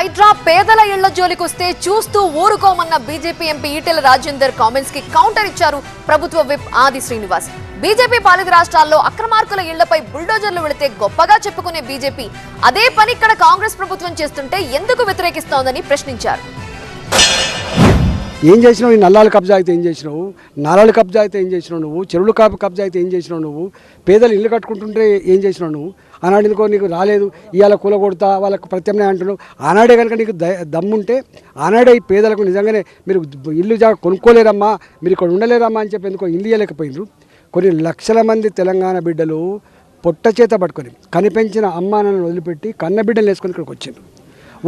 హైడ్రా పేదల ఇళ్ల జోలికొస్తే చూస్తూ ఊరుకోమన్న BJP MP Etela Rajender comments కి కౌంటర్ ఇచ్చారు ప్రభుత్వ విప్ ఆది శ్రీనివాస్. బీజేపీ పాలిత రాష్ట్రాల్లో అక్రమార్కుల ఇళ్లపై బుల్డోజర్లు వెళితే గొప్పగా చెప్పుకునే బీజేపీ అదే పని ఇక్కడ కాంగ్రెస్ ప్రభుత్వం చేస్తుంటే ఎందుకు వ్యతిరేకిస్తోందని ప్రశ్నించారు. ఏం చేసినావు? ఈ నల్లాలు కబ్జా అయితే ఏం చేసినావు? నాలాలు కబ్జా అయితే ఏం చేసినావు నువ్వు? చెరువులు కబ్జా అయితే ఏం చేసినావు నువ్వు? పేదలు ఇల్లు కట్టుకుంటుంటే ఏం చేసినావు నువ్వు? ఆనాడు ఎందుకో నీకు రాలేదు, ఇవాళ కూలగొడతా వాళ్ళకు ప్రత్యామ్నాయం అంటున్నావు. ఆనాడే కనుక నీకు దమ్ముంటే ఆనాడే ఈ పేదలకు నిజంగానే మీరు ఇల్లు కొనుక్కోలేరమ్మా, మీరు ఇక్కడ ఉండలేరమ్మా అని చెప్పి ఎందుకో ఇల్లు ఇవ్వలేకపోయినారు. కొన్ని లక్షల మంది తెలంగాణ బిడ్డలు పొట్ట చేత పట్టుకొని కనిపెంచిన అమ్మానాన్ని వదిలిపెట్టి కన్న బిడ్డలు వేసుకొని ఇక్కడికి వచ్చిండ్రు.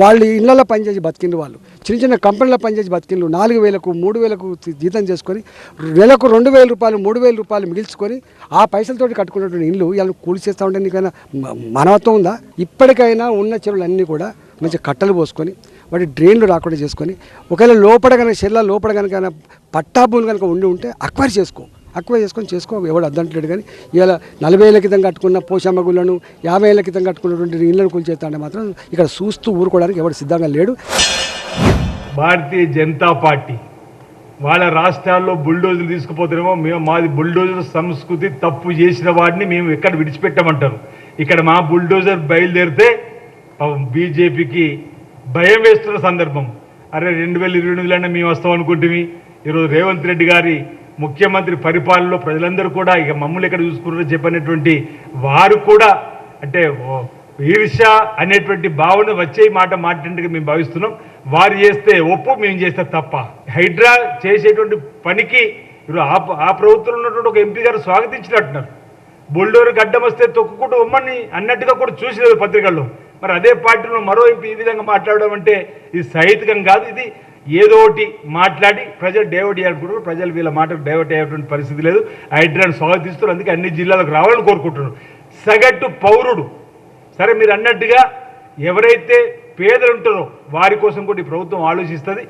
వాళ్ళు ఇళ్లలో పనిచేసి బతికిండ్రు. వాళ్ళు చిన్న చిన్న కంపెనీలో పనిచేసి బతికిండ్రు. 4,000కు 3,000కు జీతం చేసుకొని నెలకు 2,000 రూపాయలు 3,000 రూపాయలు మిగిల్చుకొని ఆ పైసలతోటి కట్టుకున్నటువంటి ఇల్లు ఇలా కూల్చేస్తూ ఉంటే నీకైనా మానవత్వం ఉందా? ఇప్పటికైనా ఉన్న చెరువులన్నీ కూడా మంచి కట్టలు పోసుకొని వాటి డ్రైన్లు రాకుండా చేసుకొని ఒకవేళ లోపల కనుక చెర్ల లోపల కనుక పట్టా భూములు కనుక ఉంటే అక్వైర్ చేసుకో ఎవడు అద్దంటలేడు. కానీ ఇవాళ 40 ఏళ్ల క్రితం కట్టుకున్న పోషమ్మ గుళ్ళను 50 ఏళ్ల క్రితం కట్టుకున్నటువంటి ఇళ్లను కూల్చేస్తాంటే మాత్రం ఇక్కడ చూస్తూ ఊరుకోవడానికి ఎవడు సిద్ధంగా లేడు. భారతీయ జనతా పార్టీ వాళ్ళ రాష్ట్రాల్లో బుల్డోజర్లు తీసుకుపోతున్నామో మాది బుల్డోజర్ సంస్కృతి, తప్పు చేసిన వాడిని మేము ఎక్కడ విడిచిపెట్టమంటారు. ఇక్కడ మా బుల్డోజర్ బయలుదేరితే బీజేపీకి భయం వేస్తున్న సందర్భం. అరే 2022 మేము వస్తాం అనుకుంటుమి. ఈరోజు రేవంత్ రెడ్డి గారి ముఖ్యమంత్రి పరిపాలనలో ప్రజలందరూ కూడా ఇక మమ్మల్ని ఎక్కడ చూసుకున్నారో చెప్పనేటువంటి వారు కూడా అంటే ఈర్ష్య అనేటువంటి భావన వచ్చే మాట మాట్లాడినట్టుగా మేము భావిస్తున్నాం. వారు చేస్తే ఒప్పు, మేము చేస్తే తప్ప. హైడ్రా చేసేటువంటి పనికి ఇప్పుడు ఆ ప్రభుత్వంలో ఉన్నటువంటి ఒక ఎంపీ గారు స్వాగతించినట్టున్నారు. బుల్డోర్ గడ్డం వస్తే తొక్కుకుంటూ ఉమ్మని అన్నట్టుగా కూడా చూసిలేదు పత్రికల్లో. మరి అదే పార్టీలో మరో ఎంపీ ఈ విధంగా మాట్లాడడం అంటే ఇది సహితం కాదు. ఇది ఏదో ఒకటి మాట్లాడి ప్రజలు డైవర్ట్ చేయాలనుకుంటున్నారు. ప్రజలు వీళ్ళ మాటకు డైవర్ట్ అయ్యేటువంటి పరిస్థితి లేదు. హైడ్రాను స్వాగతిస్తున్నారు. అందుకే అన్ని జిల్లాలకు రావాలని కోరుకుంటున్నారు. సగటు పౌరుడు సరే మీరు అన్నట్టుగా ఎవరైతే పేదలు ఉంటారో వారి కోసం కూడా ఈ ప్రభుత్వం ఆలోచిస్తుంది.